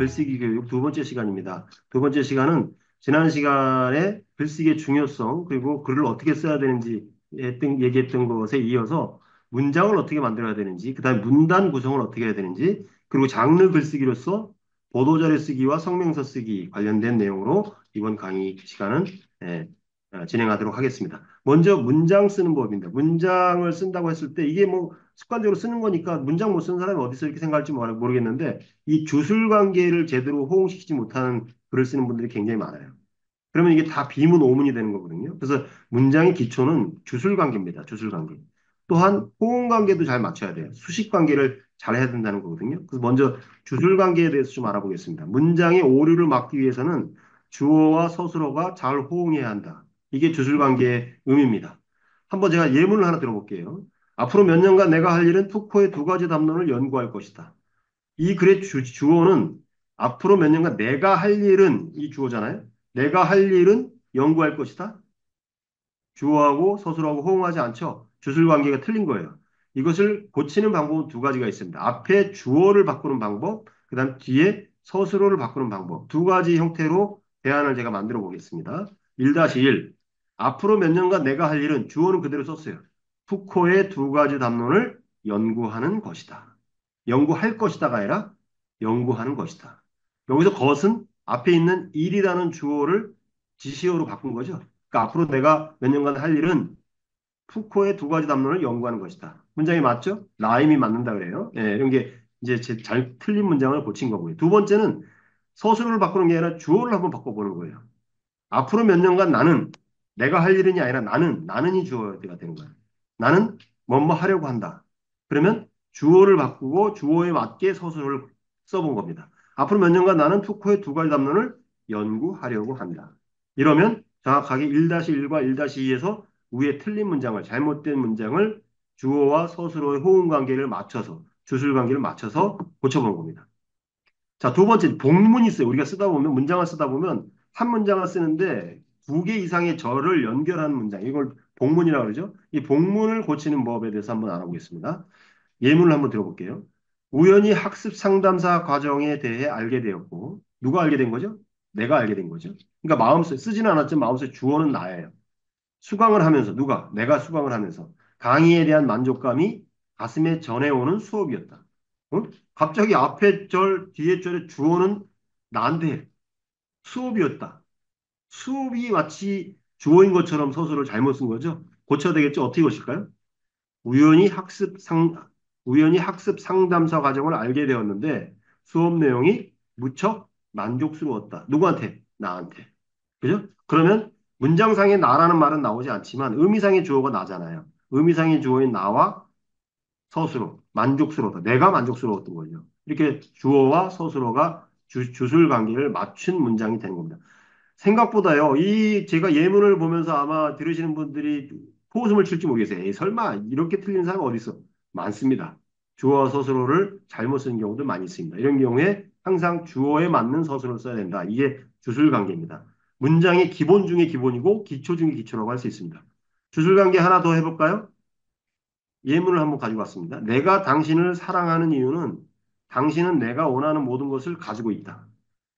글쓰기 교육 두 번째 시간입니다. 두 번째 시간은 지난 시간에 글쓰기의 중요성 그리고 글을 어떻게 써야 되는지 얘기했던 것에 이어서 문장을 어떻게 만들어야 되는지, 그다음에 문단 구성을 어떻게 해야 되는지, 그리고 장르 글쓰기로서 보도자료 쓰기와 성명서 쓰기 관련된 내용으로 이번 강의 시간은 예, 진행하도록 하겠습니다. 먼저 문장 쓰는 법입니다. 문장을 쓴다고 했을 때 이게 뭐 습관적으로 쓰는 거니까 문장 못 쓰는 사람이 어디서 이렇게 생각할지 모르겠는데 이 주술 관계를 제대로 호응시키지 못하는 글을 쓰는 분들이 굉장히 많아요. 그러면 이게 다 비문 오문이 되는 거거든요. 그래서 문장의 기초는 주술 관계입니다. 주술 관계. 또한 호응 관계도 잘 맞춰야 돼요. 수식 관계를 잘 해야 된다는 거거든요. 그래서 먼저 주술 관계에 대해서 좀 알아보겠습니다. 문장의 오류를 막기 위해서는 주어와 서술어가 잘 호응해야 한다. 이게 주술 관계의 의미입니다. 한번 제가 예문을 하나 들어볼게요. 앞으로 몇 년간 내가 할 일은 푸코의 두 가지 담론을 연구할 것이다. 이 글의 주어는 앞으로 몇 년간 내가 할 일은 이 주어잖아요. 내가 할 일은 연구할 것이다. 주어하고 서술하고 호응하지 않죠. 주술 관계가 틀린 거예요. 이것을 고치는 방법은 두 가지가 있습니다. 앞에 주어를 바꾸는 방법, 그다음 뒤에 서술어를 바꾸는 방법. 두 가지 형태로 대안을 제가 만들어 보겠습니다. 1-1. 앞으로 몇 년간 내가 할 일은 주어는 그대로 썼어요. 푸코의 두 가지 담론을 연구하는 것이다. 연구할 것이다가 아니라 연구하는 것이다. 여기서 것은 앞에 있는 일이라는 주어를 지시어로 바꾼 거죠. 그러니까 앞으로 내가 몇 년간 할 일은 푸코의 두 가지 담론을 연구하는 것이다. 문장이 맞죠? 라임이 맞는다 그래요. 예, 이런 게 이제 잘 틀린 문장을 고친 거고요. 두 번째는 서술어를 바꾸는 게 아니라 주어를 한번 바꿔보는 거예요. 앞으로 몇 년간 나는 내가 할 일은이 아니라 나는이 주어가 되는 거예요. 나는 뭐뭐 하려고 한다. 그러면 주어를 바꾸고 주어에 맞게 서술을 써본 겁니다. 앞으로 몇 년간 나는 푸코의 두 가지 담론을 연구하려고 한다. 이러면 정확하게 1-1과 1-2에서 위에 틀린 문장을, 잘못된 문장을 주어와 서술어의 호응 관계를 맞춰서, 주술 관계를 맞춰서 고쳐본 겁니다. 자, 두 번째, 복문이 있어요. 우리가 쓰다 보면, 문장을 쓰다 보면, 한 문장을 쓰는데 두 개 이상의 절을 연결하는 문장. 이걸 복문이라고 그러죠. 이 복문을 고치는 법에 대해서 한번 알아보겠습니다. 예문을 한번 들어볼게요. 우연히 학습 상담사 과정에 대해 알게 되었고, 누가 알게 된 거죠? 내가 알게 된 거죠. 그러니까 마음속에, 쓰지는 않았지만 마음속에 주어는 나예요. 수강을 하면서, 누가? 내가 수강을 하면서. 강의에 대한 만족감이 가슴에 전해오는 수업이었다. 응? 갑자기 앞에 절, 뒤에 절의 주어는 나한테 수업이었다. 수업이 마치 주어인 것처럼 서술을 잘못 쓴 거죠. 고쳐야 되겠죠? 어떻게 고칠까요? 우연히 학습 상, 우연히 학습 상담사 과정을 알게 되었는데 수업 내용이 무척 만족스러웠다. 누구한테? 나한테. 그죠? 그러면 문장상의 나라는 말은 나오지 않지만 의미상의 주어가 나잖아요. 의미상의 주어인 나와 서술어, 만족스러웠다. 내가 만족스러웠던 거죠. 이렇게 주어와 서술어가 주술 관계를 맞춘 문장이 되는 겁니다. 생각보다요, 이 제가 예문을 보면서 아마 들으시는 분들이 호웃음을 칠지 모르겠어요. 에이, 설마 이렇게 틀린 사람 어디 있어? 많습니다. 주어와 서술어를 잘못 쓰는 경우도 많이 있습니다. 이런 경우에 항상 주어에 맞는 서술어를 써야 된다. 이게 주술 관계입니다. 문장의 기본 중에 기본이고 기초 중에 기초라고 할 수 있습니다. 주술 관계 하나 더 해볼까요? 예문을 한번 가지고 왔습니다. 내가 당신을 사랑하는 이유는 당신은 내가 원하는 모든 것을 가지고 있다.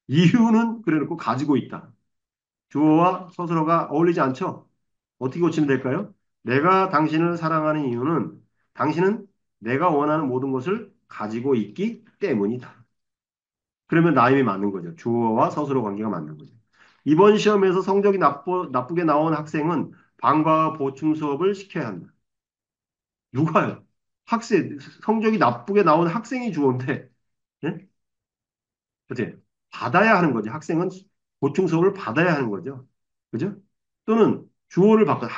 이유는 그래놓고 가지고 있다. 주어와 서술어가 어울리지 않죠? 어떻게 고치면 될까요? 내가 당신을 사랑하는 이유는 당신은 내가 원하는 모든 것을 가지고 있기 때문이다. 그러면 나임이 맞는 거죠. 주어와 서술어 관계가 맞는 거죠. 이번 시험에서 성적이 나쁘게 나온 학생은 방과후 보충 수업을 시켜야 한다. 누가요? 학생, 성적이 나쁘게 나온 학생이 주어인데, 예? 어떻게? 받아야 하는 거죠. 학생은 보충 수업을 받아야 하는 거죠. 그죠? 또는 주어를 바꿔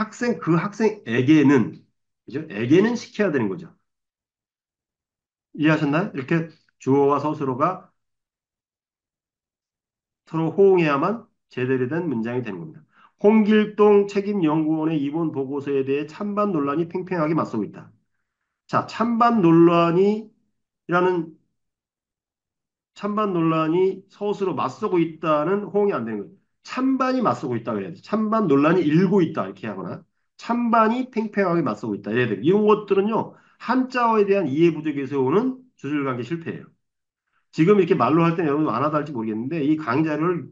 그 학생에게는, 그죠? 에게는 시켜야 되는 거죠. 이해하셨나요? 이렇게 주어와 서술어가 서로 호응해야만 제대로 된 문장이 되는 겁니다. 홍길동 책임연구원의 이번 보고서에 대해 찬반 논란이 팽팽하게 맞서고 있다. 자, 찬반 논란이 서스로 맞서고 있다는 호응이 안 되는 거예요. 찬반이 맞서고 있다 그래야지. 찬반 논란이 일고 있다 이렇게 하거나 찬반이 팽팽하게 맞서고 있다. 예를 들어 이런 것들은요. 한자어에 대한 이해 부족에서 오는 주술관계 실패예요. 지금 이렇게 말로 할 때는 여러분 안 하다 할지 모르겠는데 이 강좌를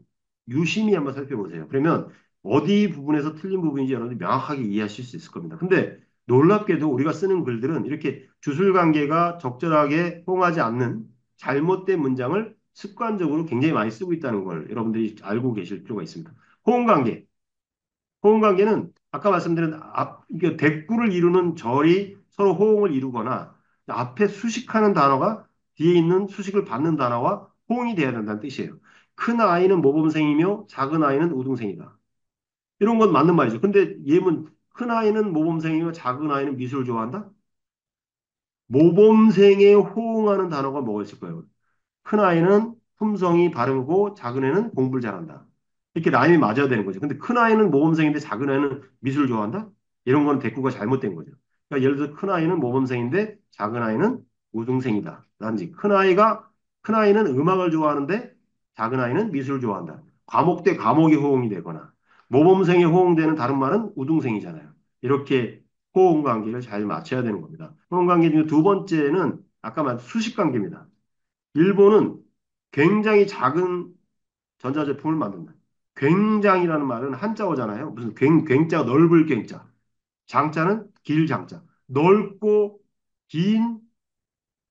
유심히 한번 살펴보세요. 그러면 어디 부분에서 틀린 부분인지 여러분이 명확하게 이해하실 수 있을 겁니다. 근데 놀랍게도 우리가 쓰는 글들은 이렇게 주술 관계가 적절하게 포함하지 않는 잘못된 문장을 습관적으로 굉장히 많이 쓰고 있다는 걸 여러분들이 알고 계실 필요가 있습니다. 호응 관계. 호응 관계는 아까 말씀드린 이게 대꾸를 이루는 절이 서로 호응을 이루거나 앞에 수식하는 단어가 뒤에 있는 수식을 받는 단어와 호응이 돼야 된다는 뜻이에요. 큰 아이는 모범생이며 작은 아이는 우등생이다. 이런 건 맞는 말이죠. 근데 예문 큰 아이는 모범생이며 작은 아이는 미술을 좋아한다? 모범생에 호응하는 단어가 뭐가 있을 거예요? 큰 아이는 품성이 바르고 작은 애는 공부를 잘한다. 이렇게 라임이 맞아야 되는 거죠. 근데 큰 아이는 모범생인데 작은 아이는 미술을 좋아한다? 이런 건 대꾸가 잘못된 거죠. 그러니까 예를 들어 큰 아이는 모범생인데 작은 아이는 우등생이다. 라든지 큰 아이는 음악을 좋아하는데 작은 아이는 미술을 좋아한다. 과목 대 과목이 호응이 되거나 모범생에 호응되는 다른 말은 우등생이잖아요. 이렇게 호응 관계를 잘 맞춰야 되는 겁니다. 호응 관계 중에 두 번째는 아까 말한 수식 관계입니다. 일본은 굉장히 작은 전자제품을 만든다. 굉장이라는 말은 한자어잖아요. 무슨 굉자가 넓을 굉자. 장자는 길 장자. 넓고 긴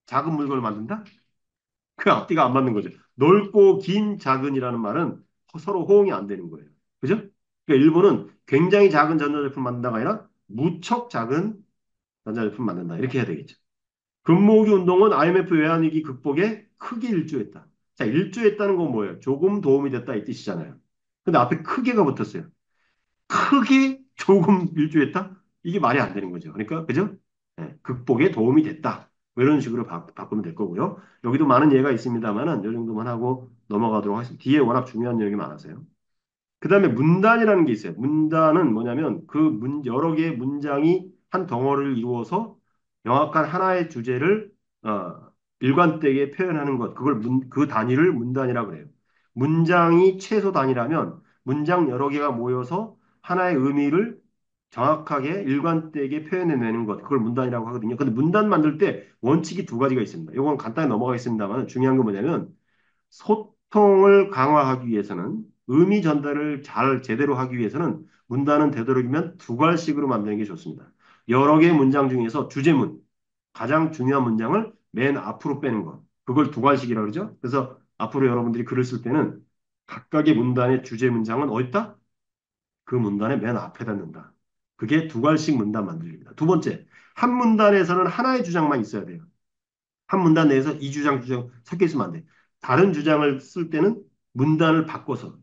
작은 물건을 만든다? 그 앞뒤가 안 맞는 거죠. 넓고 긴 작은이라는 말은 서로 호응이 안 되는 거예요. 그죠? 그러니까 일본은 굉장히 작은 전자제품 만든다가 아니라 무척 작은 전자제품 만든다. 이렇게 해야 되겠죠. 금모으기 운동은 IMF 외환위기 극복에 크게 일조했다. 자, 일조했다는 건 뭐예요? 조금 도움이 됐다 이 뜻이잖아요. 근데 앞에 크게가 붙었어요. 크게 조금 일조했다? 이게 말이 안 되는 거죠. 그러니까, 그죠? 예, 극복에 도움이 됐다. 뭐 이런 식으로 바꾸면 될 거고요. 여기도 많은 예가 있습니다만은 이 정도만 하고 넘어가도록 하겠습니다. 뒤에 워낙 중요한 내용이 많아서요. 그 다음에 문단이라는 게 있어요. 문단은 뭐냐면 여러 개의 문장이 한 덩어리를 이루어서 명확한 하나의 주제를 일관되게 표현하는 것. 그 단위를 문단이라고 그래요. 문장이 최소 단위라면 문장 여러 개가 모여서 하나의 의미를 정확하게 일관되게 표현해내는 것. 그걸 문단이라고 하거든요. 근데 문단 만들 때 원칙이 두 가지가 있습니다. 이건 간단히 넘어가겠습니다만 중요한 건 뭐냐면 소통을 강화하기 위해서는 의미 전달을 잘 제대로 하기 위해서는 문단은 되도록이면 두 갈씩으로 만드는 게 좋습니다. 여러 개의 문장 중에서 주제문, 가장 중요한 문장을 맨 앞으로 빼는 것. 그걸 두 갈씩이라고 그러죠. 그래서 앞으로 여러분들이 글을 쓸 때는 각각의 문단의 주제 문장은 어디다? 그 문단의 맨 앞에다 넣는다. 그게 두 갈씩 문단 만들기입니다. 두 번째, 한 문단에서는 하나의 주장만 있어야 돼요. 한 문단 내에서 이 주장 섞여 있으면 안 돼. 다른 주장을 쓸 때는 문단을 바꿔서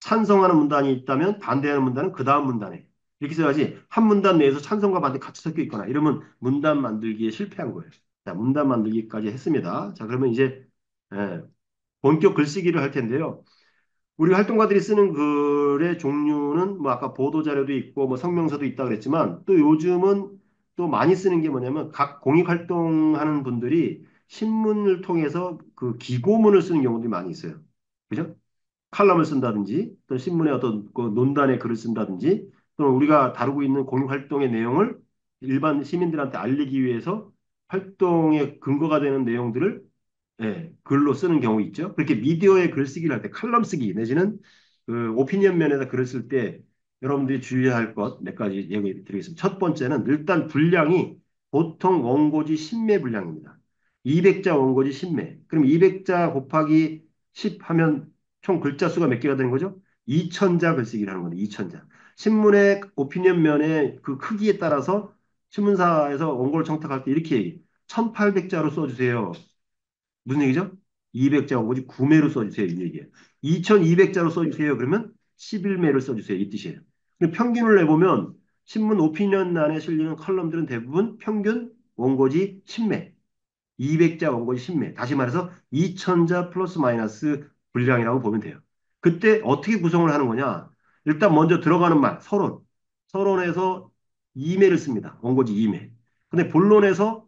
찬성하는 문단이 있다면 반대하는 문단은 그 다음 문단에 이렇게 써야지 한 문단 내에서 찬성과 반대 같이 섞여 있거나 이러면 문단 만들기에 실패한 거예요. 자, 문단 만들기까지 했습니다. 자, 그러면 이제 예, 본격 글쓰기를 할 텐데요. 우리 활동가들이 쓰는 글의 종류는 뭐 아까 보도 자료도 있고 뭐 성명서도 있다 그랬지만 또 요즘은 또 많이 쓰는 게 뭐냐면 각 공익 활동하는 분들이 신문을 통해서 그 기고문을 쓰는 경우들이 많이 있어요. 그죠? 칼럼을 쓴다든지 또 신문에 어떤 그 논단에 글을 쓴다든지 또는 우리가 다루고 있는 공익 활동의 내용을 일반 시민들한테 알리기 위해서 활동의 근거가 되는 내용들을 글로 쓰는 경우 있죠. 그렇게 미디어에 글 쓰기를 할 때 칼럼 쓰기 내지는 그 오피니언 면에다 글을 쓸 때 여러분들이 주의해야 할 것 몇 가지 얘기 드리겠습니다. 첫 번째는 일단 분량이 보통 원고지 10매 분량입니다. 200자 원고지 10매. 그럼 200자 곱하기 10 하면 총 글자 수가 몇 개가 되는 거죠? 2000자 글쓰기를 하는 겁니다. 2000자. 신문의 오피니언 면의 그 크기에 따라서 신문사에서 원고를 청탁할 때 이렇게 얘기해요. 1800자로 써주세요. 무슨 얘기죠? 200자 원고지 9매로 써주세요. 이 얘기예요. 2200자로 써주세요. 그러면 11매를 써주세요. 이 뜻이에요. 근데 평균을 내보면 신문 오피니언란에 실리는 컬럼들은 대부분 평균 원고지 10매, 200자 원고지 10매. 다시 말해서 2000자 플러스 마이너스 분량이라고 보면 돼요. 그때 어떻게 구성을 하는 거냐? 일단 먼저 들어가는 말, 서론. 서론에서 2매를 씁니다. 원고지 2매. 근데 본론에서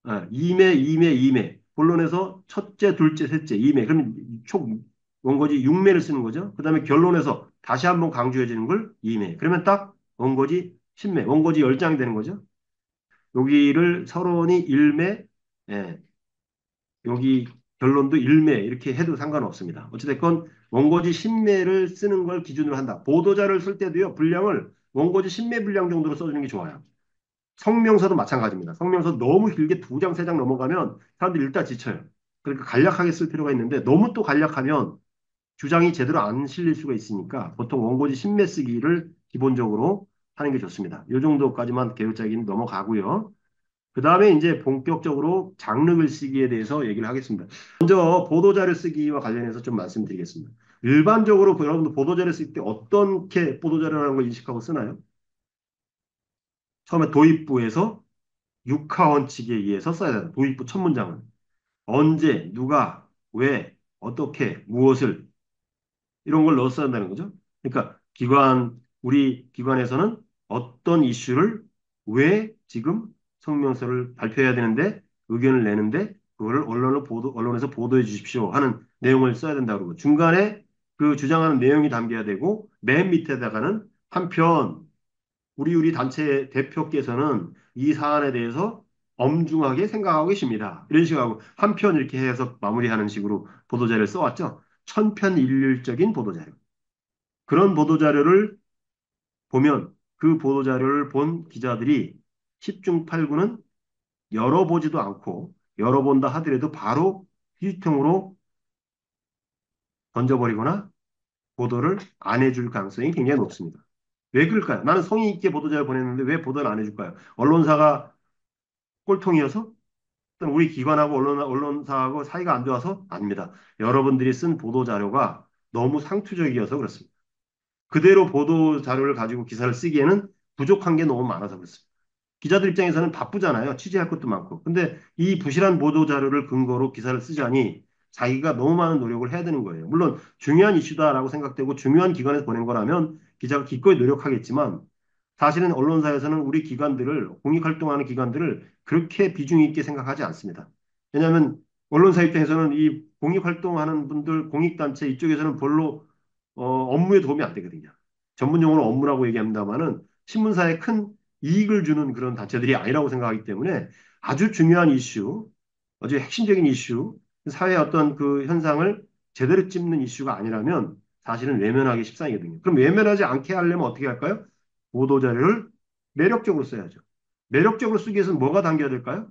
2매, 2매, 2매. 본론에서 첫째, 둘째, 셋째, 2매. 그러면 총 원고지 6매를 쓰는 거죠. 그 다음에 결론에서 다시 한번 강조해 주는 걸 2매. 그러면 딱 원고지 10매. 원고지 10장이 되는 거죠. 여기를 서론이 1매, 예, 여기 결론도 일매 이렇게 해도 상관없습니다. 어찌됐건 원고지 신매를 쓰는 걸 기준으로 한다. 보도자를 쓸 때도요, 분량을 원고지 신매 분량 정도로 써주는 게 좋아요. 성명서도 마찬가지입니다. 성명서 너무 길게 두 장, 세 장 넘어가면 사람들이 일단 지쳐요. 그러니까 간략하게 쓸 필요가 있는데 너무 또 간략하면 주장이 제대로 안 실릴 수가 있으니까 보통 원고지 신매 쓰기를 기본적으로 하는 게 좋습니다. 이 정도까지만 개요짜기는 넘어가고요. 그 다음에 이제 본격적으로 장르 글쓰기에 대해서 얘기를 하겠습니다. 먼저 보도자료 쓰기와 관련해서 좀 말씀드리겠습니다. 일반적으로 여러분들 보도자료 쓸 때 어떻게 보도자료라는 걸 인식하고 쓰나요? 처음에 도입부에서 육하 원칙에 의해서 써야 된다. 도입부 첫 문장은. 언제, 누가, 왜, 어떻게, 무엇을 이런 걸 넣었어야 한다는 거죠. 그러니까 우리 기관에서는 어떤 이슈를 왜 지금 성명서를 발표해야 되는데 의견을 내는데 그거를 언론에서 보도해 주십시오 하는 내용을 써야 된다고 그러고 중간에 그 주장하는 내용이 담겨야 되고 맨 밑에다가는 한편 우리 단체 대표께서는 이 사안에 대해서 엄중하게 생각하고 계십니다. 이런 식으로 한편 이렇게 해서 마무리하는 식으로 보도자료를 써왔죠. 천편일률적인 보도자료. 그런 보도자료를 보면 그 보도자료를 본 기자들이 10중 8구는 열어보지도 않고 열어본다 하더라도 바로 휴지통으로 던져버리거나 보도를 안 해줄 가능성이 굉장히 높습니다. 왜 그럴까요? 나는 성의 있게 보도자료 보냈는데 왜 보도를 안 해줄까요? 언론사가 꼴통이어서? 또는 우리 기관하고 언론사하고 사이가 안 좋아서? 아닙니다. 여러분들이 쓴 보도자료가 너무 상투적이어서 그렇습니다. 그대로 보도 자료를 가지고 기사를 쓰기에는 부족한 게 너무 많아서 그렇습니다. 기자들 입장에서는 바쁘잖아요. 취재할 것도 많고. 근데 이 부실한 보도 자료를 근거로 기사를 쓰자니 자기가 너무 많은 노력을 해야 되는 거예요. 물론 중요한 이슈다라고 생각되고 중요한 기관에서 보낸 거라면 기자가 기꺼이 노력하겠지만 사실은 언론사에서는 우리 기관들을, 공익활동하는 기관들을 그렇게 비중 있게 생각하지 않습니다. 왜냐하면 언론사 입장에서는 이 공익활동하는 분들, 공익단체 이쪽에서는 별로 업무에 도움이 안 되거든요. 전문 용어로 업무라고 얘기합니다만은 신문사에 큰 이익을 주는 그런 단체들이 아니라고 생각하기 때문에 아주 중요한 이슈, 아주 핵심적인 이슈, 사회의 어떤 그 현상을 제대로 찝는 이슈가 아니라면 사실은 외면하기 십상이거든요. 그럼 외면하지 않게 하려면 어떻게 할까요? 보도자료를 매력적으로 써야죠. 매력적으로 쓰기 위해서는 뭐가 담겨야 될까요?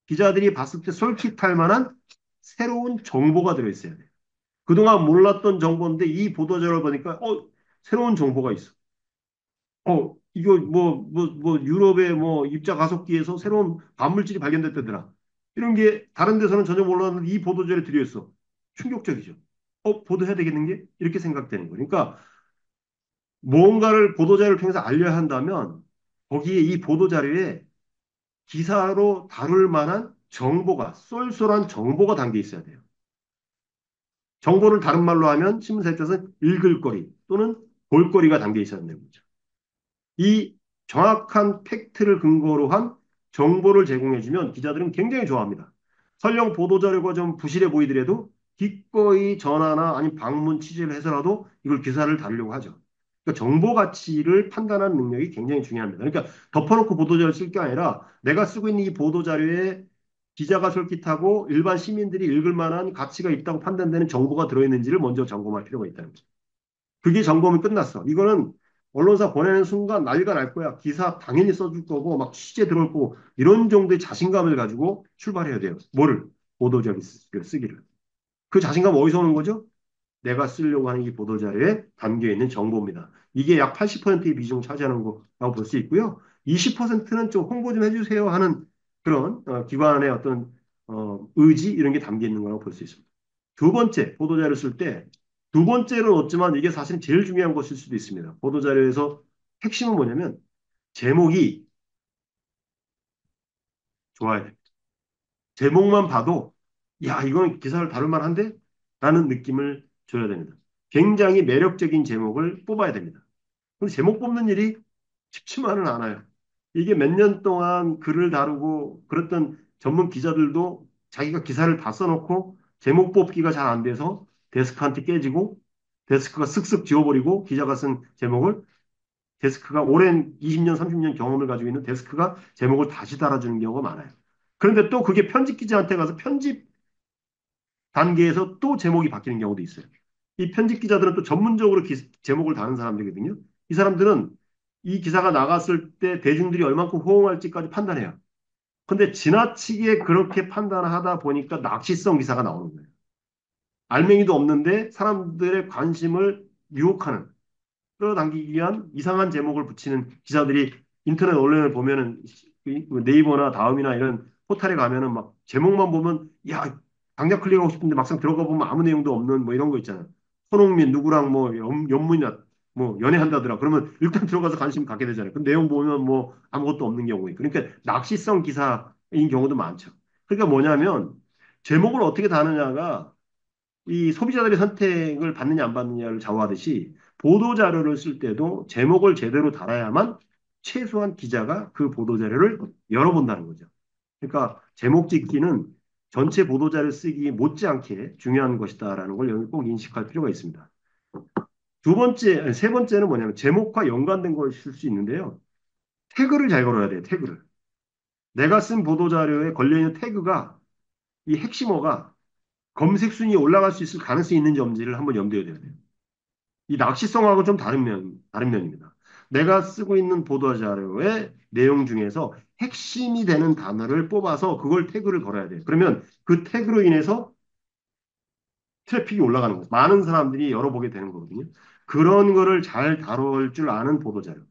기자들이 봤을 때 솔깃할 만한 새로운 정보가 들어있어야 돼요. 그동안 몰랐던 정보인데 이 보도자료를 보니까 새로운 정보가 있어. 이거 유럽의 뭐 입자 가속기에서 새로운 반물질이 발견됐다더라. 이런 게 다른 데서는 전혀 몰랐는데 이 보도자료에 들어있어. 충격적이죠. 보도해야 되겠는 게 이렇게 생각되는 거예요. 그러니까 뭔가를 보도자료를 통해서 알려야 한다면 거기에 이 보도자료에 기사로 다룰 만한 정보가, 쏠쏠한 정보가 담겨 있어야 돼요. 정보를 다른 말로 하면 신문사 입장에서는 읽을 거리 또는 볼거리가 담겨 있어야 된다는 거죠. 이 정확한 팩트를 근거로 한 정보를 제공해주면 기자들은 굉장히 좋아합니다. 설령 보도자료가 좀 부실해 보이더라도 기꺼이 전화나 아니면 방문 취재를 해서라도 이걸 기사를 다루려고 하죠. 그러니까 정보 가치를 판단하는 능력이 굉장히 중요합니다. 그러니까 덮어놓고 보도자료를 쓸 게 아니라 내가 쓰고 있는 이 보도자료에 기자가 솔깃하고 일반 시민들이 읽을 만한 가치가 있다고 판단되는 정보가 들어있는지를 먼저 점검할 필요가 있다는 거죠. 그게 점검이 끝났어. 이거는 언론사 보내는 순간 난리가 날 거야. 기사 당연히 써줄 거고 막 취재 들어올 거고 이런 정도의 자신감을 가지고 출발해야 돼요. 뭐를? 보도자료 쓰기를. 그 자신감 어디서 오는 거죠? 내가 쓰려고 하는 이 보도자료에 담겨 있는 정보입니다. 이게 약 80%의 비중을 차지하는 거라고 볼 수 있고요. 20%는 좀 홍보 좀 해주세요 하는 그런 기관의 어떤 의지 이런 게 담겨 있는 거라고 볼 수 있습니다. 두 번째, 보도자료 쓸 때, 두 번째로 넣었지만 이게 사실 제일 중요한 것일 수도 있습니다. 보도자료에서 핵심은 뭐냐면, 제목이 좋아야 돼. 제목만 봐도, 야, 이건 기사를 다룰 만한데? 라는 느낌을 줘야 됩니다. 굉장히 매력적인 제목을 뽑아야 됩니다. 근데 제목 뽑는 일이 쉽지만은 않아요. 이게 몇 년 동안 글을 다루고 그랬던 전문 기자들도 자기가 기사를 다 써놓고 제목 뽑기가 잘 안 돼서 데스크한테 깨지고 데스크가 쓱쓱 지워버리고 기자가 쓴 제목을 데스크가 오랜 20년, 30년 경험을 가지고 있는 데스크가 제목을 다시 달아주는 경우가 많아요. 그런데 또 그게 편집 기자한테 가서 단계에서 또 제목이 바뀌는 경우도 있어요. 이 편집 기자들은 또 전문적으로 제목을 다는 사람들이거든요. 이 사람들은 이 기사가 나갔을 때 대중들이 얼만큼 호응할지까지 판단해요. 근데 지나치게 그렇게 판단하다 보니까 낚시성 기사가 나오는 거예요. 알맹이도 없는데 사람들의 관심을 유혹하는, 끌어당기기 위한 이상한 제목을 붙이는 기사들이 인터넷 언론을 보면은 네이버나 다음이나 이런 포털에 가면은 막 제목만 보면 야 당장 클릭하고 싶은데 막상 들어가 보면 아무 내용도 없는 뭐 이런 거 있잖아요. 손흥민 누구랑 뭐 연문이나 뭐 연애한다더라. 그러면 일단 들어가서 관심 갖게 되잖아요. 그 내용 보면 뭐 아무것도 없는 경우에 그러니까 낚시성 기사인 경우도 많죠. 그러니까 뭐냐면 제목을 어떻게 다느냐가 이 소비자들의 선택을 받느냐 안 받느냐를 좌우하듯이 보도 자료를 쓸 때도 제목을 제대로 달아야만 최소한 기자가 그 보도 자료를 열어본다는 거죠. 그러니까 제목 짓기는 전체 보도 자료 쓰기 못지않게 중요한 것이다라는 걸 여기 꼭 인식할 필요가 있습니다. 세 번째는 뭐냐면 제목과 연관된 것일 수 있는데요. 태그를 잘 걸어야 돼요. 태그를. 내가 쓴 보도 자료에 걸려있는 태그가 이 핵심어가 검색 순위에 올라갈 수 있을 가능성이 있는지 없는지를 한번 염두에 둬야 돼요. 이 낚시성하고 좀 다른 면입니다. 내가 쓰고 있는 보도 자료의 내용 중에서 핵심이 되는 단어를 뽑아서 그걸 태그를 걸어야 돼요. 그러면 그 태그로 인해서 트래픽이 올라가는 거예요. 많은 사람들이 열어보게 되는 거거든요. 그런 거를 잘 다룰 줄 아는 보도자료.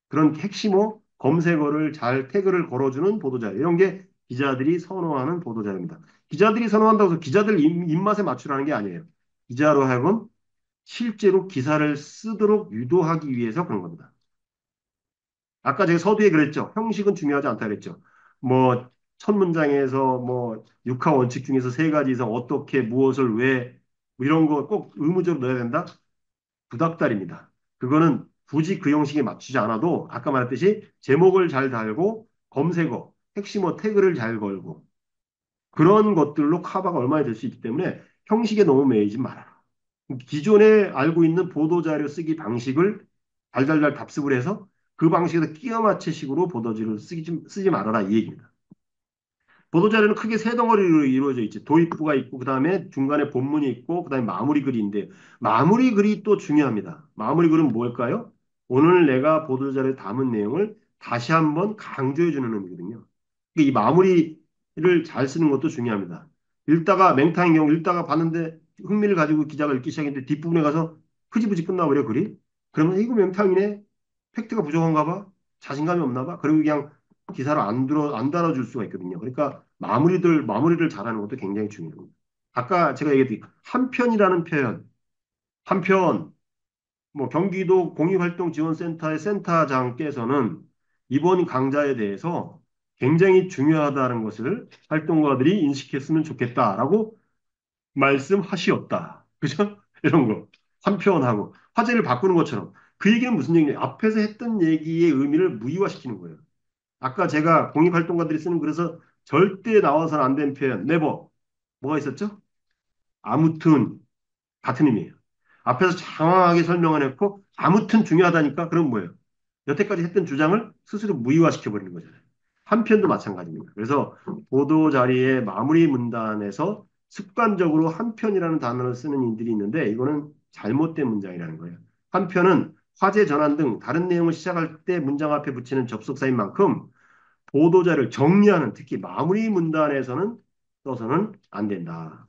그런 핵심어 검색어를 잘 태그를 걸어주는 보도자료. 이런 게 기자들이 선호하는 보도자료입니다. 기자들이 선호한다고 해서 기자들 입맛에 맞추라는 게 아니에요. 기자로 하여금 실제로 기사를 쓰도록 유도하기 위해서 그런 겁니다. 아까 제가 서두에 그랬죠. 형식은 중요하지 않다 그랬죠. 뭐, 첫 문장에서 뭐, 육하 원칙 중에서 세 가지 이상 어떻게, 무엇을, 왜, 뭐 이런 거 꼭 의무적으로 넣어야 된다? 부닥다리입니다. 그거는 굳이 그 형식에 맞추지 않아도 아까 말했듯이 제목을 잘 달고 검색어, 핵심어 태그를 잘 걸고 그런 것들로 커버가 얼마나 될 수 있기 때문에 형식에 너무 매이지 말아라. 기존에 알고 있는 보도자료 쓰기 방식을 달달달 답습을 해서 그 방식에서 끼워 맞추식으로 보도자료를 쓰지 말아라 이 얘기입니다. 보도자료는 크게 세 덩어리로 이루어져 있지. 도입부가 있고, 그 다음에 중간에 본문이 있고, 그 다음에 마무리 글인데, 마무리 글이 또 중요합니다. 마무리 글은 뭘까요? 오늘 내가 보도자료에 담은 내용을 다시 한번 강조해 주는 의미거든요. 이 마무리를 잘 쓰는 것도 중요합니다. 읽다가 맹탕인 경우 읽다가 봤는데 흥미를 가지고 기자가 읽기 시작했는데 뒷부분에 가서 흐지부지 끝나버려 글이. 그러면 이거 맹탕이네. 팩트가 부족한가 봐. 자신감이 없나 봐. 그리고 그냥 기사를 안 달아줄 수가 있거든요. 그러니까 마무리를 잘하는 것도 굉장히 중요합니다. 아까 제가 얘기했듯이 한편이라는 표현, 한편 뭐 경기도 공익활동지원센터의 센터장께서는 이번 강좌에 대해서 굉장히 중요하다는 것을 활동가들이 인식했으면 좋겠다라고 말씀하시었다. 그죠? 이런 거. 한편하고 화제를 바꾸는 것처럼 그 얘기는 무슨 얘기냐? 앞에서 했던 얘기의 의미를 무의화시키는 거예요. 아까 제가 공익활동가들이 쓰는 글에서 절대 나와서는 안 되는 표현, 네버. 뭐가 있었죠? 아무튼 같은 의미예요. 앞에서 장황하게 설명을 했고 아무튼 중요하다니까 그럼 뭐예요? 여태까지 했던 주장을 스스로 무의화시켜 버리는 거잖아요. 한편도 마찬가지입니다. 그래서 보도 자리의 마무리 문단에서 습관적으로 한편이라는 단어를 쓰는 인들이 있는데 이거는 잘못된 문장이라는 거예요. 한편은 화제 전환 등 다른 내용을 시작할 때 문장 앞에 붙이는 접속사인 만큼 보도자를 정리하는 특히 마무리 문단에서는 써서는 안 된다.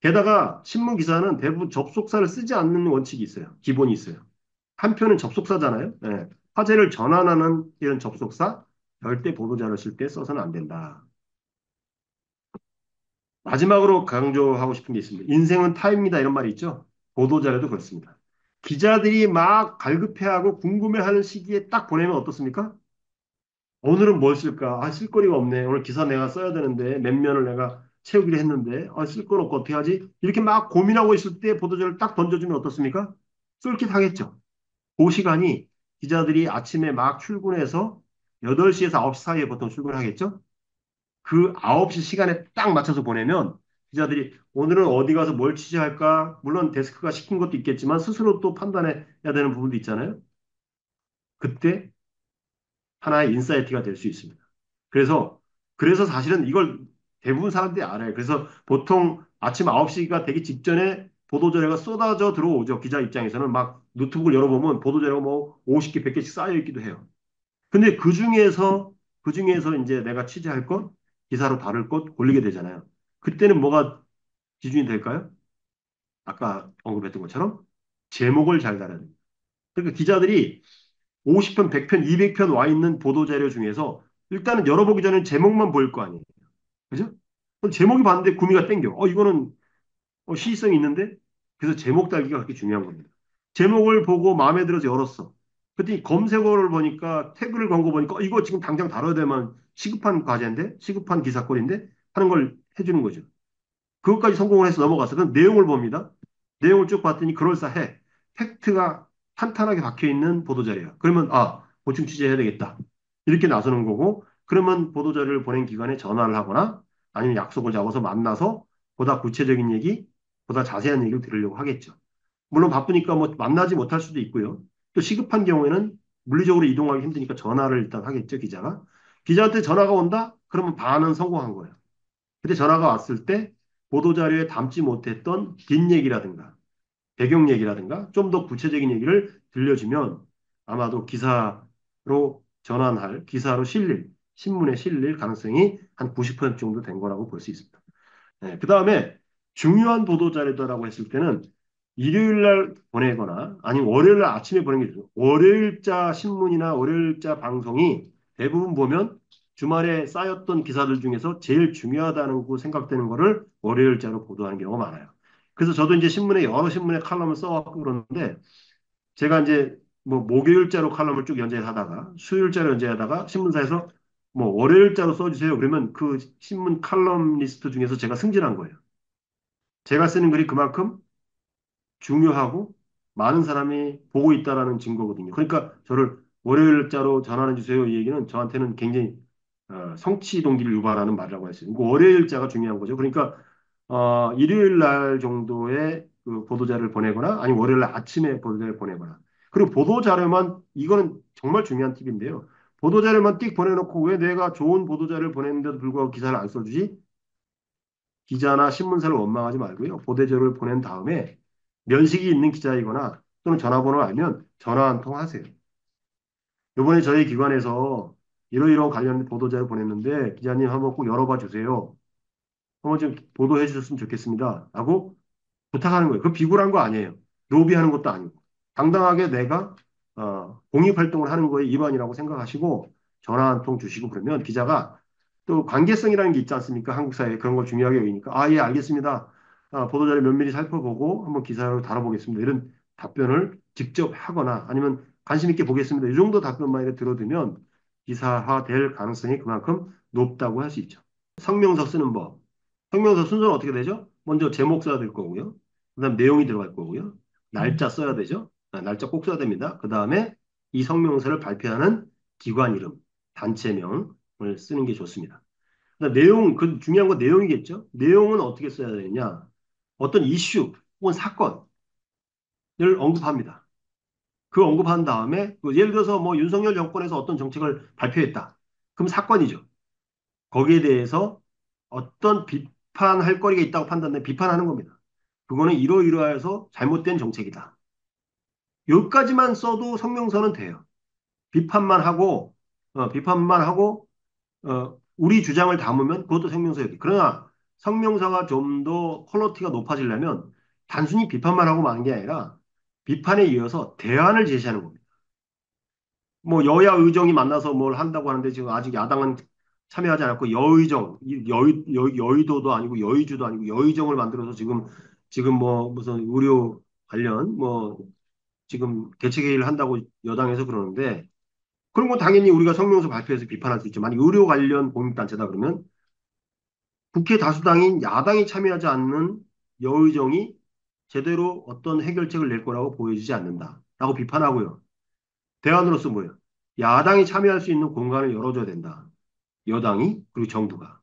게다가 신문 기사는 대부분 접속사를 쓰지 않는 원칙이 있어요. 기본이 있어요. 한 표는 접속사잖아요. 네. 화제를 전환하는 이런 접속사 절대 보도자를 쓸 때 써서는 안 된다. 마지막으로 강조하고 싶은 게 있습니다. 인생은 타입니다. 이런 말이 있죠. 보도자료도 그렇습니다. 기자들이 막 갈급해하고 궁금해하는 시기에 딱 보내면 어떻습니까? 오늘은 뭘 쓸까? 아, 쓸 거리가 없네. 오늘 기사 내가 써야 되는데 몇 면을 내가 채우기로 했는데 아, 쓸 건 없고 어떻게 하지? 이렇게 막 고민하고 있을 때 보도자를 딱 던져주면 어떻습니까? 쏠깃 하겠죠. 그 시간이 기자들이 아침에 막 출근해서 8시에서 9시 사이에 보통 출근하겠죠? 그 9시 시간에 딱 맞춰서 보내면 기자들이 오늘은 어디 가서 뭘 취재할까? 물론 데스크가 시킨 것도 있겠지만 스스로 또 판단해야 되는 부분도 있잖아요. 그때 하나의 인사이트가 될 수 있습니다. 그래서 사실은 이걸 대부분 사람들이 알아요. 그래서 보통 아침 9시가 되기 직전에 보도자료가 쏟아져 들어오죠. 기자 입장에서는 막 노트북을 열어보면 보도자료가 뭐 50개, 100개씩 쌓여 있기도 해요. 근데 그 중에서 이제 내가 취재할 것, 기사로 다룰 것 골리게 되잖아요. 그때는 뭐가 기준이 될까요? 아까 언급했던 것처럼 제목을 잘 달아야 됩니다. 그러니까 기자들이 50편, 100편, 200편 와 있는 보도자료 중에서 일단은 열어보기 전에 제목만 보일 거 아니에요. 그죠? 그럼 제목이 봤는데 구미가 땡겨. 이거는 시의성이 있는데? 그래서 제목 달기가 그렇게 중요한 겁니다. 제목을 보고 마음에 들어서 열었어. 그랬더니 검색어를 보니까 태그를 건 거 보니까 이거 지금 당장 다뤄야 되면 시급한 과제인데? 시급한 기사거리인데? 하는 걸 해주는 거죠. 그것까지 성공을 해서 넘어갔어. 그럼 내용을 봅니다. 내용을 쭉 봤더니 그럴싸해. 팩트가 탄탄하게 박혀 있는 보도자료야. 그러면 보충 취재해야 되겠다. 이렇게 나서는 거고, 그러면 보도자료를 보낸 기관에 전화를 하거나 아니면 약속을 잡아서 만나서 보다 구체적인 얘기, 보다 자세한 얘기를 들으려고 하겠죠. 물론 바쁘니까 뭐 만나지 못할 수도 있고요. 또 시급한 경우에는 물리적으로 이동하기 힘드니까 전화를 일단 하겠죠, 기자가. 기자한테 전화가 온다? 그러면 반은 성공한 거예요. 근데 전화가 왔을 때 보도자료에 담지 못했던 뒷얘기라든가 배경 얘기라든가 좀 더 구체적인 얘기를 들려주면 아마도 기사로 실릴, 신문에 실릴 가능성이 한 90% 정도 된 거라고 볼 수 있습니다. 네, 그 다음에 중요한 보도자료다라고 했을 때는 일요일 날 보내거나 아니면 월요일 날 아침에 보내는 게 좋아요. 월요일자 신문이나 월요일자 방송이 대부분 보면 주말에 쌓였던 기사들 중에서 제일 중요하다는 거 생각되는 거를 월요일자로 보도하는 경우가 많아요. 그래서 저도 이제 여러 신문에 칼럼을 써왔고 그러는데 제가 이제 뭐 목요일자로 칼럼을 쭉 연재하다가 수요일자로 연재하다가 신문사에서 뭐 월요일자로 써주세요. 그러면 그 신문 칼럼 리스트 중에서 제가 승진한 거예요. 제가 쓰는 글이 그만큼 중요하고 많은 사람이 보고 있다라는 증거거든요. 그러니까 저를 월요일자로 전환해 주세요. 이 얘기는 저한테는 굉장히 성취 동기를 유발하는 말이라고 했어요. 그러니까 월요일자가 중요한 거죠. 그러니까 일요일 날 정도에 그 보도자를 보내거나 아니면 월요일 날 아침에 보도자를 보내거나 그리고 보도자료만 이거는 정말 중요한 팁인데요. 보도자료만 띡 보내놓고 왜 내가 좋은 보도자료를 보냈는데도 불구하고 기사를 안 써주지? 기자나 신문사를 원망하지 말고요. 보도자료를 보낸 다음에 면식이 있는 기자이거나 또는 전화번호를 알면 전화 한 통 하세요. 이번에 저희 기관에서 이러이러한 관련 보도자료 보냈는데 기자님 한번 꼭 열어봐 주세요. 한번 좀 보도해 주셨으면 좋겠습니다. 라고 부탁하는 거예요. 그 비굴한 거 아니에요. 로비하는 것도 아니고. 당당하게 내가 공익활동을 하는 거에 일환이라고 생각하시고 전화 한 통 주시고 그러면 기자가 또 관계성이라는 게 있지 않습니까? 한국 사회에 그런 걸 중요하게 여기니까 예, 알겠습니다. 보도자료 면밀히 살펴보고 한번 기사로 다뤄보겠습니다. 이런 답변을 직접 하거나 아니면 관심 있게 보겠습니다. 이 정도 답변만 이렇게 들어두면 기사화될 가능성이 그만큼 높다고 할 수 있죠. 성명서 쓰는 법. 성명서 순서는 어떻게 되죠? 먼저 제목 써야 될 거고요. 그다음 내용이 들어갈 거고요. 날짜 써야 되죠. 날짜 꼭 써야 됩니다. 그 다음에 이 성명서를 발표하는 기관 이름, 단체명을 쓰는 게 좋습니다. 그다음 그 중요한 건 내용이겠죠. 내용은 어떻게 써야 되느냐? 어떤 이슈 혹은 사건을 언급합니다. 그 언급한 다음에 예를 들어서 뭐 윤석열 정권에서 어떤 정책을 발표했다. 그럼 사건이죠. 거기에 대해서 어떤 비판할 거리가 있다고 판단되면 비판하는 겁니다. 그거는 이러이러해서 잘못된 정책이다. 여기까지만 써도 성명서는 돼요. 비판만 하고, 우리 주장을 담으면 그것도 성명서예요. 그러나 성명서가 좀 더 퀄리티가 높아지려면 단순히 비판만 하고 마는 게 아니라 비판에 이어서 대안을 제시하는 겁니다. 뭐 여야 의정이 만나서 뭘 한다고 하는데 지금 아직 야당은 참여하지 않았고 여의정, 여의도도 아니고 여의주도 아니고 여의정을 만들어서 지금 뭐 무슨 의료 관련 뭐 지금 개최회의를 한다고 여당에서 그러는데 그런 건 당연히 우리가 성명서 발표해서 비판할 수 있죠. 만약 의료 관련 공익단체다 그러면 국회 다수당인 야당이 참여하지 않는 여의정이 제대로 어떤 해결책을 낼 거라고 보여지지 않는다라고 비판하고요. 대안으로서 뭐예요? 야당이 참여할 수 있는 공간을 열어줘야 된다. 여당이 그리고 정부가.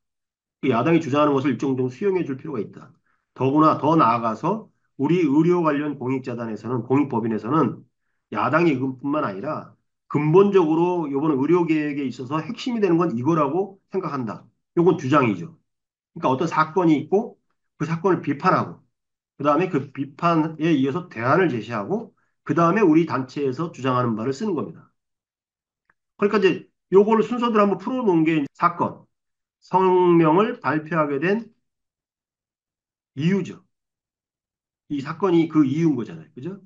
그 야당이 주장하는 것을 일정 정도 수용해 줄 필요가 있다. 더구나 더 나아가서 우리 의료 관련 공익법인에서는 야당의 의견뿐만 아니라 근본적으로 이번 의료 계획에 있어서 핵심이 되는 건 이거라고 생각한다. 이건 주장이죠. 그러니까 어떤 사건이 있고 그 사건을 비판하고 그 다음에 그 비판에 이어서 대안을 제시하고 그 다음에 우리 단체에서 주장하는 바를 쓰는 겁니다. 그러니까 이제 요거를 순서대로 한번 풀어놓은 게 사건, 성명을 발표하게 된 이유죠. 이 사건이 그 이유인 거잖아요. 그죠?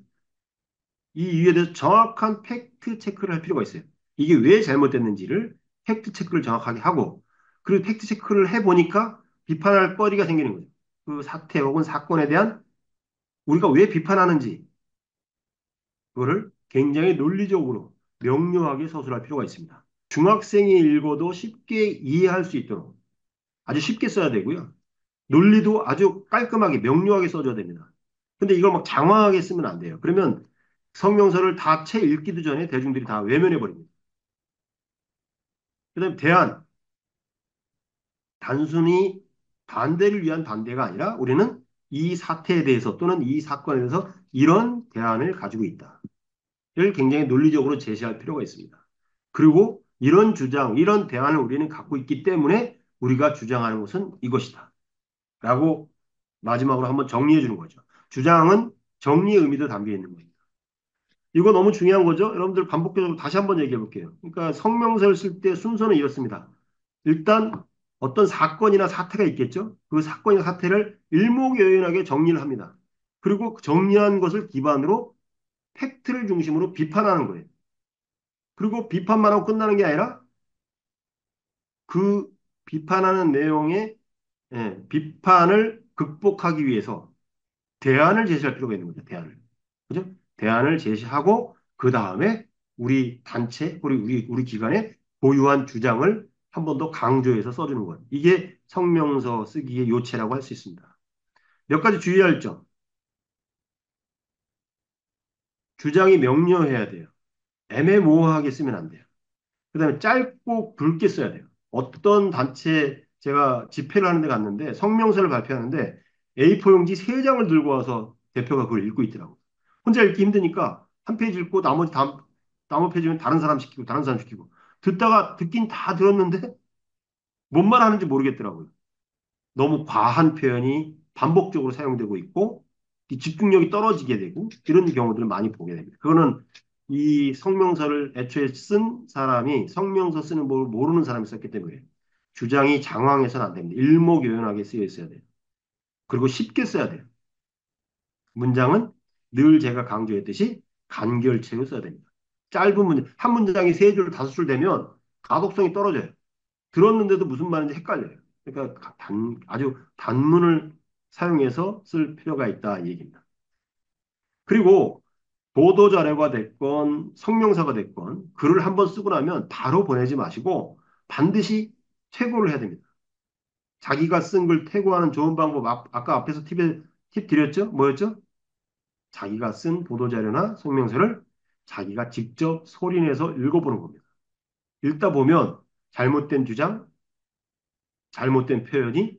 이 이유에 대해서 정확한 팩트 체크를 할 필요가 있어요. 이게 왜 잘못됐는지를 팩트 체크를 정확하게 하고 그리고 팩트 체크를 해보니까 비판할 거리가 생기는 거죠. 그 사태 혹은 사건에 대한 우리가 왜 비판하는지 그거를 굉장히 논리적으로 명료하게 서술할 필요가 있습니다. 중학생이 읽어도 쉽게 이해할 수 있도록 아주 쉽게 써야 되고요. 논리도 아주 깔끔하게 명료하게 써줘야 됩니다. 근데 이걸 막 장황하게 쓰면 안 돼요. 그러면 성명서를 다 채 읽기도 전에 대중들이 다 외면해 버립니다. 그다음에 대안, 단순히 반대를 위한 반대가 아니라 우리는 이 사태에 대해서 또는 이 사건에 대해서 이런 대안을 가지고 있다. 를 굉장히 논리적으로 제시할 필요가 있습니다. 그리고 이런 주장, 이런 대안을 우리는 갖고 있기 때문에 우리가 주장하는 것은 이것이다. 라고 마지막으로 한번 정리해 주는 거죠. 주장은 정리의 의미도 담겨 있는 거예요. 이거 너무 중요한 거죠. 여러분들 반복적으로 다시 한번 얘기해 볼게요. 그러니까 성명서를 쓸 때 순서는 이렇습니다. 일단 어떤 사건이나 사태가 있겠죠. 그 사건이나 사태를 일목요연하게 정리를 합니다. 그리고 정리한 것을 기반으로 팩트를 중심으로 비판하는 거예요. 그리고 비판만 하고 끝나는 게 아니라 그 비판하는 내용의 비판을 극복하기 위해서 대안을 제시할 필요가 있는 거죠. 대안을. 그죠? 대안을 제시하고 그 다음에 우리 단체, 우리 기관의 고유한 주장을 한 번 더 강조해서 써주는 것. 이게 성명서 쓰기의 요체라고 할 수 있습니다. 몇 가지 주의할 점. 주장이 명료해야 돼요. 애매모호하게 쓰면 안 돼요. 그다음에 짧고 굵게 써야 돼요. 어떤 단체 제가 집회를 하는 데 갔는데 성명서를 발표하는데 A4 용지 3장을 들고 와서 대표가 그걸 읽고 있더라고. 혼자 읽기 힘드니까 한 페이지 읽고 나머지 페이지는 다른 사람 시키고 다른 사람 시키고 듣다가 듣긴 다 들었는데 뭔 말 하는지 모르겠더라고요. 너무 과한 표현이 반복적으로 사용되고 있고 이 집중력이 떨어지게 되고 이런 경우들을 많이 보게 됩니다. 그거는 이 성명서를 애초에 쓴 사람이 성명서 쓰는 법을 모르는 사람이 썼기 때문에 주장이 장황해서는 안 됩니다. 일목요연하게 쓰여 있어야 돼요. 그리고 쉽게 써야 돼요. 문장은 늘 제가 강조했듯이 간결체로 써야 됩니다. 짧은 문장, 한 문장이 세 줄, 다섯 줄 되면 가독성이 떨어져요. 들었는데도 무슨 말인지 헷갈려요. 그러니까 아주 단문을 사용해서 쓸 필요가 있다 이 얘기입니다. 그리고 보도 자료가 됐건 성명사가 됐건 글을 한번 쓰고 나면 바로 보내지 마시고 반드시 퇴고를 해야 됩니다. 자기가 쓴 글 퇴고하는 좋은 방법 아까 앞에서 팁 드렸죠? 뭐였죠? 자기가 쓴 보도 자료나 성명서를 자기가 직접 소리내서 읽어보는 겁니다. 읽다 보면 잘못된 주장, 잘못된 표현이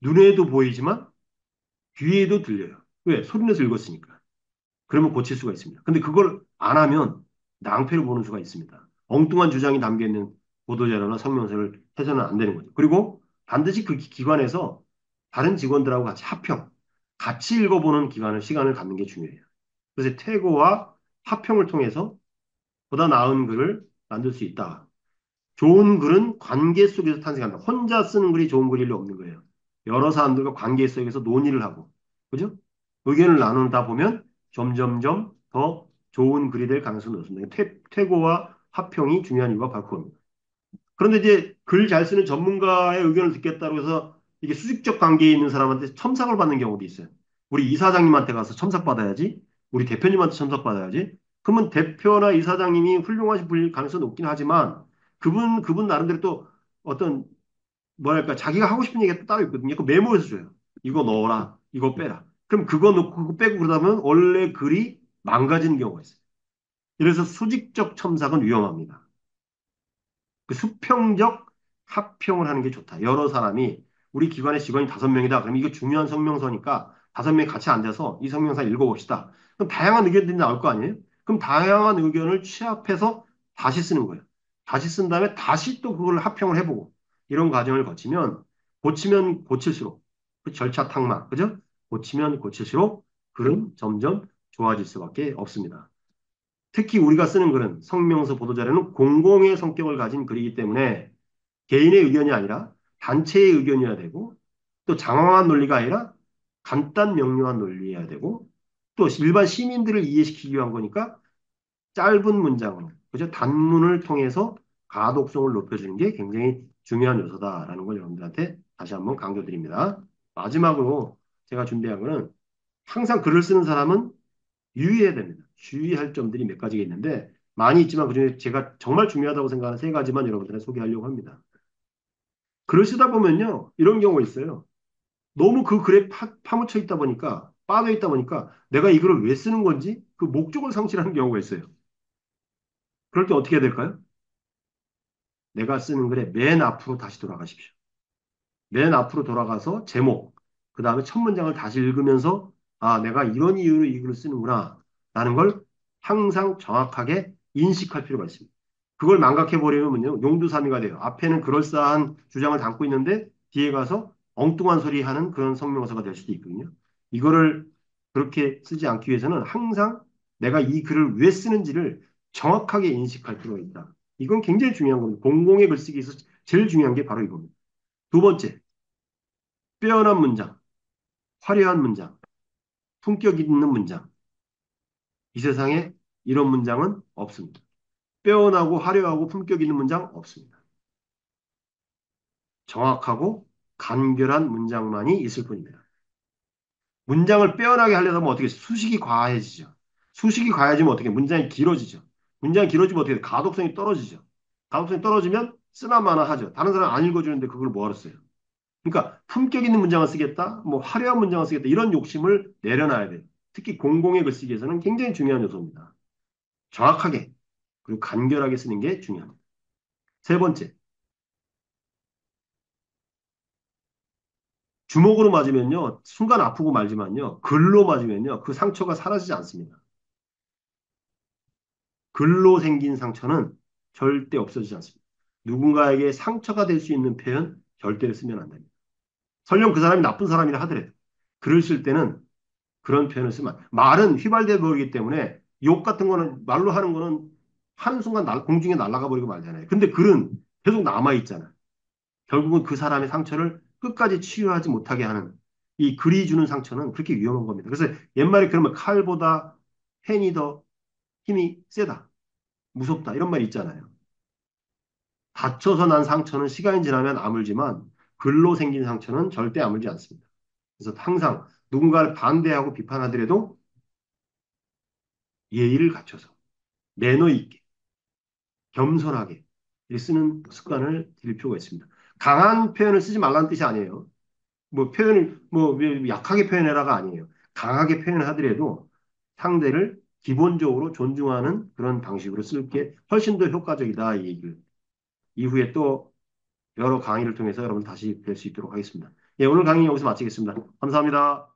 눈에도 보이지만 귀에도 들려요. 왜? 소리내서 읽었으니까. 그러면 고칠 수가 있습니다. 근데 그걸 안 하면 낭패를 보는 수가 있습니다. 엉뚱한 주장이 담겨 있는 보도자료나 성명서를 해서는 안 되는 거죠. 그리고 반드시 그 기관에서 다른 직원들하고 같이 읽어보는 시간을 갖는 게 중요해요. 그래서 태고와 합평을 통해서 보다 나은 글을 만들 수 있다. 좋은 글은 관계 속에서 탄생한다. 혼자 쓰는 글이 좋은 글이 없는 거예요. 여러 사람들과 관계 속에서 논의를 하고, 그죠? 의견을 나누다 보면 점점점 더 좋은 글이 될 가능성이 높습니다. 퇴고와 합평이 중요한 이유가 바로 그겁니다. 그런데 이제 글 잘 쓰는 전문가의 의견을 듣겠다고 해서 이게 수직적 관계에 있는 사람한테 첨삭을 받는 경우도 있어요. 우리 이사장님한테 가서 첨삭 받아야지. 우리 대표님한테 첨삭 받아야지. 그러면 대표나 이사장님이 훌륭하신 분일 가능성이 높긴 하지만 그분 나름대로 또 어떤 뭐랄까 자기가 하고 싶은 얘기가 또 따로 있거든요. 그 메모해서 줘요. 이거 넣어라. 이거 빼라. 그럼 그거 넣고 그거 빼고 그러다 보면 원래 글이 망가지는 경우가 있어요. 그래서 수직적 첨삭은 위험합니다. 그 수평적 합평을 하는 게 좋다. 여러 사람이 우리 기관의 직원이 5명이다. 그럼 이거 중요한 성명서니까 5명이 같이 앉아서 이 성명서 읽어봅시다. 그럼 다양한 의견들이 나올 거 아니에요? 그럼 다양한 의견을 취합해서 다시 쓰는 거예요. 다시 쓴 다음에 다시 또 그걸 합평을 해보고 이런 과정을 거치면 고치면 고칠수록, 그 절차탕마, 그죠? 고치면 고칠수록 글은 점점 좋아질 수밖에 없습니다. 특히 우리가 쓰는 글은 성명서 보도자료는 공공의 성격을 가진 글이기 때문에 개인의 의견이 아니라 단체의 의견이어야 되고 또 장황한 논리가 아니라 간단 명료한 논리여야 되고 또 일반 시민들을 이해시키기 위한 거니까 짧은 문장으로 그죠? 단문을 통해서 가독성을 높여주는 게 굉장히 중요한 요소다라는 걸 여러분들한테 다시 한번 강조드립니다. 마지막으로 제가 준비한 거는 항상 글을 쓰는 사람은 유의해야 됩니다. 주의할 점들이 몇 가지가 있는데 많이 있지만 그중에 제가 정말 중요하다고 생각하는 세 가지만 여러분들한테 소개하려고 합니다. 글을 쓰다 보면요. 이런 경우가 있어요. 너무 그 글에 파묻혀 있다 보니까 빠져 있다 보니까 내가 이 글을 왜 쓰는 건지 그 목적을 상실하는 경우가 있어요. 그럴 때 어떻게 해야 될까요? 내가 쓰는 글의 맨 앞으로 다시 돌아가십시오. 맨 앞으로 돌아가서 제목, 그 다음에 첫 문장을 다시 읽으면서 아, 내가 이런 이유로 이 글을 쓰는구나 라는 걸 항상 정확하게 인식할 필요가 있습니다. 그걸 망각해버리면요, 용두사미가 돼요. 앞에는 그럴싸한 주장을 담고 있는데 뒤에 가서 엉뚱한 소리 하는 그런 성명서가 될 수도 있거든요. 이거를 그렇게 쓰지 않기 위해서는 항상 내가 이 글을 왜 쓰는지를 정확하게 인식할 필요가 있다. 이건 굉장히 중요한 겁니다. 공공의 글쓰기에서 제일 중요한 게 바로 이겁니다. 두 번째, 빼어난 문장, 화려한 문장, 품격 있는 문장. 이 세상에 이런 문장은 없습니다. 빼어나고 화려하고 품격 있는 문장 없습니다. 정확하고 간결한 문장만이 있을 뿐입니다. 문장을 빼어나게 하려다 보면 어떻게 수식이 과해지죠. 수식이 과해지면 어떻게 문장이 길어지죠. 문장이 길어지면 어떻게 가독성이 떨어지죠. 가독성이 떨어지면 쓰나마나 하죠. 다른 사람 안 읽어주는데 그걸 뭐하러 써요. 그러니까 품격 있는 문장을 쓰겠다, 뭐 화려한 문장을 쓰겠다 이런 욕심을 내려놔야 돼요. 특히 공공의 글쓰기에서는 굉장히 중요한 요소입니다. 정확하게 그리고 간결하게 쓰는 게 중요합니다. 세 번째, 주먹으로 맞으면요 순간 아프고 말지만요 글로 맞으면요 그 상처가 사라지지 않습니다. 글로 생긴 상처는 절대 없어지지 않습니다. 누군가에게 상처가 될 수 있는 표현 절대로 쓰면 안 됩니다. 설령 그 사람이 나쁜 사람이라 하더라도 글을 쓸 때는 그런 표현을 쓰면 말은 휘발돼 버리기 때문에 욕 같은 거는 말로 하는 거는 한순간 공중에 날아가 버리고 말잖아요. 근데 글은 계속 남아 있잖아. 결국은 그 사람의 상처를 끝까지 치유하지 못하게 하는 이 글이 주는 상처는 그렇게 위험한 겁니다. 그래서 옛말에 그러면 칼보다 펜이 더 힘이 세다, 무섭다 이런 말이 있잖아요. 다쳐서 난 상처는 시간이 지나면 아물지만 글로 생긴 상처는 절대 아물지 않습니다. 그래서 항상 누군가를 반대하고 비판하더라도 예의를 갖춰서 매너 있게 겸손하게 쓰는 습관을 들일 필요가 있습니다. 강한 표현을 쓰지 말라는 뜻이 아니에요. 뭐 표현을 뭐 약하게 표현해라가 아니에요. 강하게 표현을 하더라도 상대를 기본적으로 존중하는 그런 방식으로 쓸 게 훨씬 더 효과적이다 이 얘기를 이후에 또 여러 강의를 통해서 여러분 다시 뵐 수 있도록 하겠습니다. 예, 오늘 강의 여기서 마치겠습니다. 감사합니다.